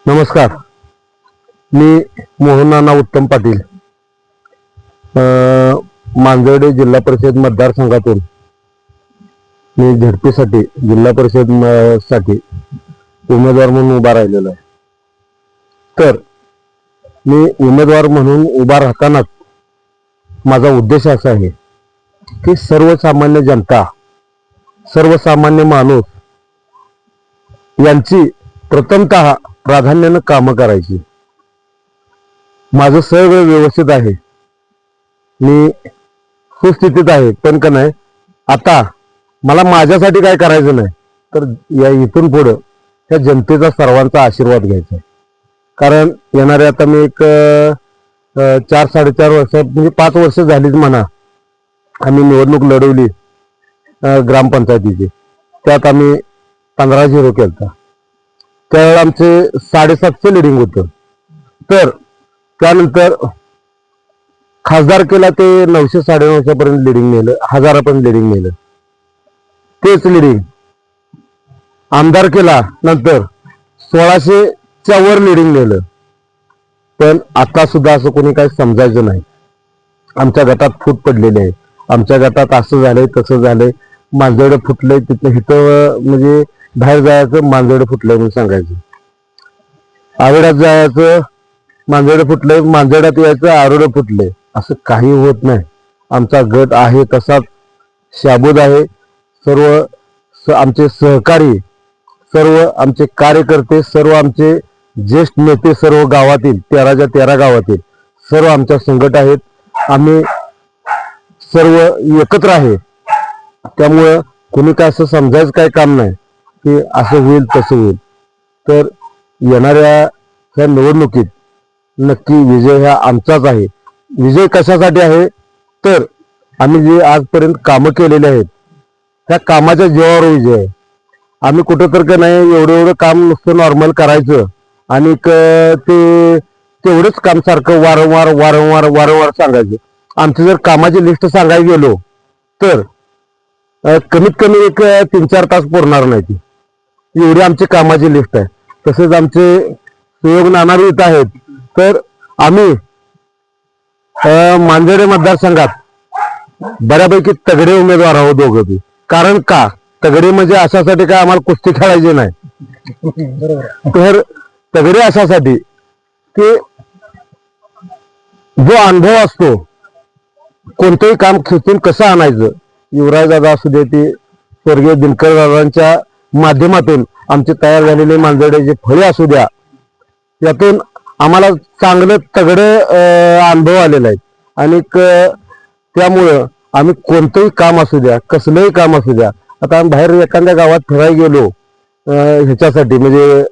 नमस्कार. मी मोहन नाना उत्तम पाटील, मांजर्डे जिल्हा परिषद मतदारसंघातून मी झडपीसाठी जिल्हा परिषद साठी उमेदवार म्हणून उभा राहिलेलो आहे. तर मी उमेदवार म्हणून उभा राहतानाच माझा उद्देश असा आहे की सर्वसामान्य जनता, सर्वसामान्य माणूस यांची प्रथमतः प्राधान्यानं कामं करायची. माझं सगळं व्यवस्थित आहे, मी सुस्थितीत आहे, पण का नाही आता मला माझ्यासाठी काय करायचं नाही, तर या इथून पुढं त्या जनतेचा सर्वांचा आशीर्वाद घ्यायचा आहे. कारण येणारे आता मी एक 4-4.5 वर्ष म्हणजे 5 वर्ष झालीच म्हणा, आम्ही निवडणूक लढवली ग्रामपंचायतीची. त्यात आम्ही 15-0 केलता. त्यावेळेला आमचे 750 लिडिंग होतं. तर त्यानंतर खासदार केला ते 900-950 पर्यंत लिडिंग नेलं, 1000 पर्यंत लिडिंग नेलं. तेच लिडिंग आमदार केला नंतर 1600च्या वर लिडिंग नेलं. पण आता सुद्धा असं कोणी काही समजायचं नाही. आमच्या गटात फूट पडलेली आहे, आमच्या गटात असं झालंय तसं झालंय, मांजरडं फुटलंय, तिथं इथं म्हणजे बाहेर जायचं मांजरडं फुटलंय म्हणून सांगायचं, आवड्यात जायचं मांजरडं फुटलंय, मांजरड्यात यायचं आरोडं फुटलंय. असं काही होत नाही. आमचा गट आहे तसाच शाबूत आहे. सर्व आमचे सहकारी, सर्व आमचे कार्यकर्ते, सर्व आमचे ज्येष्ठ नेते, सर्व गावातील 13च्या 13 गावातील सर्व आमच्या संघट आहेत. आम्ही सर्व एकत्र आहे. त्यामुळं कोणी काय असं समजायचं काय काम नाही की असं होईल तसं होईल. तर येणाऱ्या ह्या निवडणुकीत नक्की विजय हा आमचाच आहे. विजय कशासाठी आहे, तर आम्ही जे आजपर्यंत कामं केलेले आहेत त्या कामाच्या जीवावर विजय आहे. आम्ही कुठं तर का नाही एवढं काम नुसतं नॉर्मल करायचं आणि ते तेवढंच काम सारखं वारंवार सांगायचं. आमची जर कामाची लिस्ट सांगायला गेलो तर कमीत कमी एक 3-4 तास पुरणार नाही ती, एवढी आमची कामाची लिस्ट आहे. तसेच आमचे सुयोग नाना इथं आहेत. तर आम्ही मांजर्डे मतदारसंघात बऱ्यापैकी तगडे उमेदवार आहोत दोघं बी. कारण का तगडे म्हणजे अशासाठी काय आम्हाला कुस्ती खेळायची नाही, तर तगडे अशासाठी की जो अनुभव असतो कोणतंही काम खेचून कसं आणायचं, युवराज दादा असू दे, ते स्वर्गीय दिनकर दादांच्या माध्यमातून आमचे तयार झालेले मांजर्डेचे फळे असू द्या, यातून आम्हाला चांगलं तगडं अनुभव आलेला आहे. आणि त्यामुळं आम्ही कोणतंही काम असू द्या, कसलंही काम असू द्या, आता आम्ही बाहेर एखाद्या गावात फिरायला गेलो ह्याच्यासाठी म्हणजे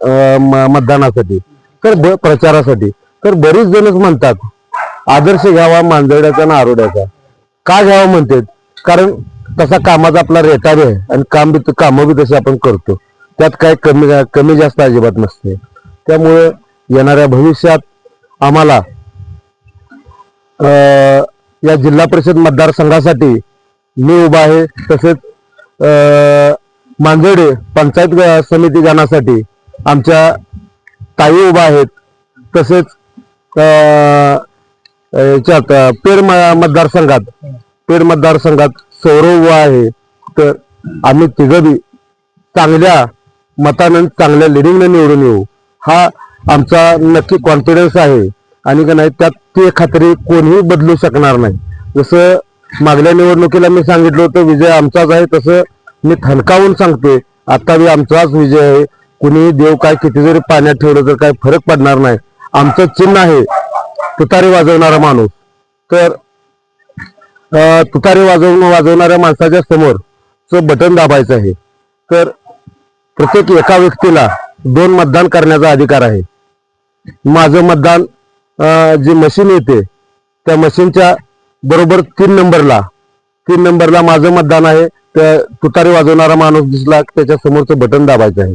मतदानासाठी, तर प्रचारासाठी, तर बरीच जणच म्हणतात आदर्श घ्यावा मांजर्ड्याचा आणि आरोड्याचा. का घ्यावा म्हणतात, कारण तसा कामाचा आपला रेटार आहे आणि कामं बी तशी आपण करतो, त्यात काय कमी जास्त अजिबात नसते. त्यामुळे येणाऱ्या भविष्यात आम्हाला या जिल्हा परिषद मतदारसंघासाठी मी उभा आहे. तसेच मांजर्डे पंचायत समिती जाण्यासाठी आमच्या ताई उभा आहेत. तसेच याच्यात पेड मतदारसंघात सौरव उभा आहे. तर आम्ही तिघं बी चांगल्या मतानं चांगल्या लिडिंगने निवडून येऊ हा आमचा नक्की कॉन्फिडन्स आहे. आणि का नाही त्यात ते खात्री कोणीही बदलू शकणार नाही. जसं मागल्या निवडणुकीला मी सांगितलं होतं विजय आमचाच आहे, तसं मी ठणकावून सांगते आता बी आमचाच विजय आहे. कुणीही देव काय किती जरी पाण्यात ठेवलं तर काही फरक पडणार नाही. आमचं चिन्ह आहे तुतारी वाजवणारा माणूस. तर तुतारी वाजवणाऱ्या माणसाच्या समोरचं बटन दाबायचं आहे. तर प्रत्येक एका व्यक्तीला 2 मतदान करण्याचा अधिकार आहे. माझं मतदान जी मशीन येते त्या मशीनच्या बरोबर 3 नंबरला माझं मतदान आहे. त्या तुतारी वाजवणारा माणूस दिसला त्याच्या समोरचं बटन दाबायचं आहे.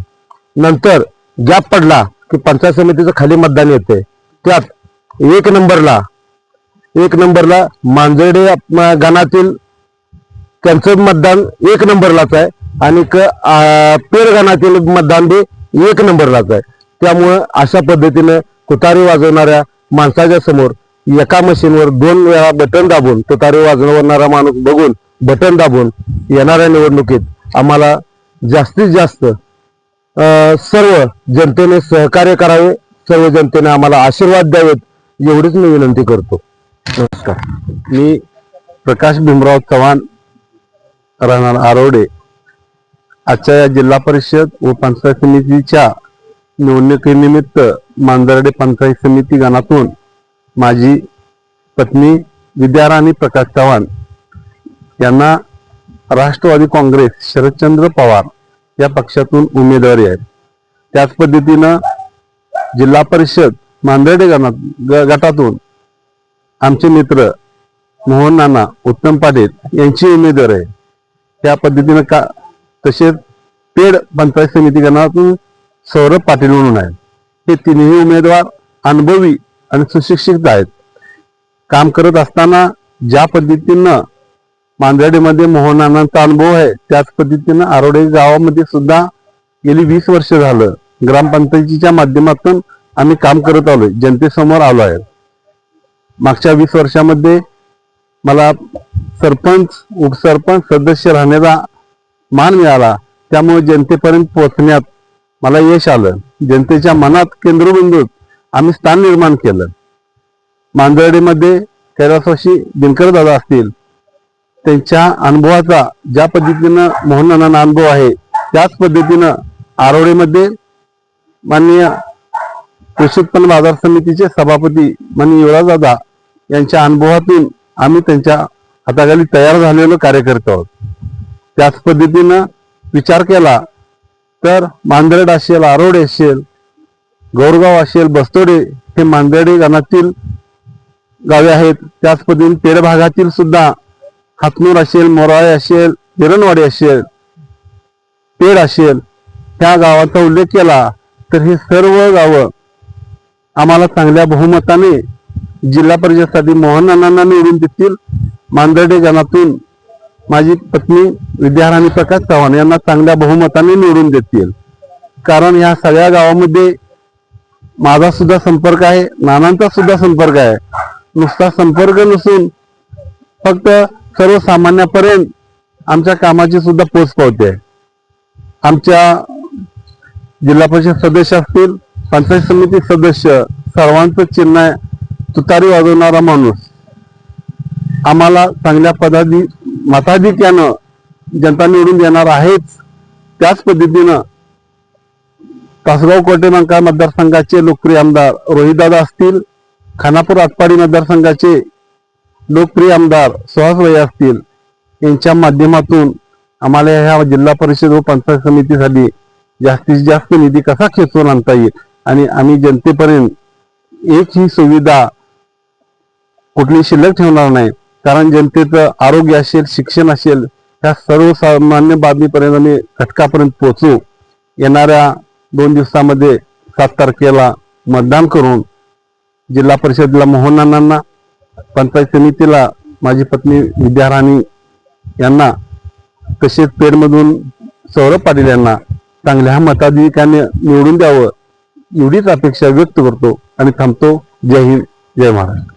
नंतर गॅप पडला की पंचायत समितीचं खाली मतदान येते, त्यात 1 नंबरला मांजर्डे गणातील त्यांचं मतदान 1 नंबरलाच आहे आणि पेड गणातील मतदान बी 1 नंबरलाच आहे. त्यामुळं अशा पद्धतीनं तुतारी वाजवणाऱ्या माणसाच्या समोर एका मशीनवर 2 वेळा बटन दाबून तुतारी वाजवणारा माणूस बघून बटन दाबून येणाऱ्या निवडणुकीत आम्हाला जास्तीत जास्त सर्व जनतेने सहकार्य करावे, सर्व जनतेने आम्हाला आशीर्वाद द्यावेत एवढीच मी विनंती करतो. नमस्कार. मी प्रकाश भीमराव चव्हाण, राहणार आरोडे. आजच्या या जिल्हा परिषद व पंचायत समितीच्या निवडणुकीनिमित्त मांजर्डे पंचायत समिती गणातून माझी पत्नी विद्याराणी प्रकाश चव्हाण यांना राष्ट्रवादी काँग्रेस शरदचंद्र पवार या पक्षातून उमेदवारी आहे. त्याच पद्धतीनं जिल्हा परिषद मांजर्डे गटातून आमचे मित्र मोहन नाना उत्तम पाटील यांची उमेदवार आहे. त्या पद्धतीनं तसेच पेड पंचायत समिती गणातून सौरभ पाटील म्हणून आहेत. हे तिन्ही उमेदवार अनुभवी आणि सुशिक्षित आहेत. काम करत असताना ज्या पद्धतीनं मांजर्डेमध्ये मोहन नानांचा अनुभव आहे त्याच पद्धतीनं आरोडे गावामध्ये सुद्धा गेली 20 वर्ष झालं ग्रामपंचायतीच्या माध्यमातून आम्ही काम करत आलोय, जनतेसमोर आलो आहे. मागच्या 20 वर्षामध्ये मला सरपंच, उपसरपंच, सदस्य राहण्याचा मान मिळाला. त्यामुळे जनतेपर्यंत पोहोचण्यात मला यश आलं. जनतेच्या मनात केंद्रबिंदूत आम्ही स्थान निर्माण केलं. मांजर्डेमध्ये कैलासवासी दिनकर दादा असतील, त्यांच्या अनुभवाचा ज्या पद्धतीनं मोहननाना अनुभव आहे त्याच पद्धतीनं आरोडेमध्ये माननीय कृषी उत्पन्न बाजार समितीचे सभापती माननीय युवराज दादा यांच्या अनुभवातून आम्ही त्यांच्या हाताखाली तयार झालेलो कार्यकर्ते आहोत. त्याच पद्धतीनं विचार केला तर मांजर्ड असेल, आरोडे असेल, गौरगाव असेल, बस्तोडे हे मांजर्डे गणातील गावे आहेत. त्याच पद्धतीने पेड भागातील सुद्धा हातनूर असेल, मोराळे असेल, हिरणवाडी असेल, पेड असेल, त्या गावाचा उल्लेख केला तर हे सर्व गावं आम्हाला चांगल्या बहुमताने जिल्हा परिषदेसाठी मोहन नानांना निवडून देतील. मांजर्डे गणातून माझी पत्नी विद्याराणी प्रकाश चव्हाण यांना चांगल्या बहुमताने निवडून देतील. कारण या सगळ्या गावामध्ये माझा सुद्धा संपर्क आहे, नानांचा सुद्धा संपर्क आहे. नुसता संपर्क नसून फक्त सर्वसामान्यापर्यंत आमच्या कामाची सुद्धा पोच पावते. आमच्या जिल्हा परिषद सदस्य असतील, पंचायत समिती सदस्य, सर्वांचं चिन्ह आहे तुतारी वाजवणारा माणूस. आम्हाला चांगल्या मताधिक्यानं जनता निवडून देणार आहेच. त्याच पद्धतीनं तासगाव कोटेमंका मतदारसंघाचे लोकप्रिय आमदार रोहितदादा असतील, खानापूर आटपाडी मतदारसंघाचे लोकप्रिय आमदार सुहास भैया असतील, यांच्या माध्यमातून आम्हाला ह्या जिल्हा परिषद व पंचायत समितीसाठी जास्तीत जास्त निधी कसा खेचून आणता येईल आणि आम्ही जनतेपर्यंत एक ही सुविधा कुठली शिल्लक ठेवणार नाही. कारण जनतेचं आरोग्य असेल, शिक्षण असेल, ह्या सर्वसामान्य बातमीपर्यंत आम्ही घटकापर्यंत पोहोचू. येणाऱ्या 2 दिवसामध्ये 7 तारखेला मतदान करून जिल्हा परिषदेला मोहन नानांना, पंचायत समितीला माझी पत्नी विद्याराणी यांना, तसेच पेडमधून सौरभ पाटील यांना चांगल्या मताधिक्याने निवडून द्यावं एवढीच अपेक्षा व्यक्त करतो आणि थांबतो. जय हिंद, जय महाराष्ट्र.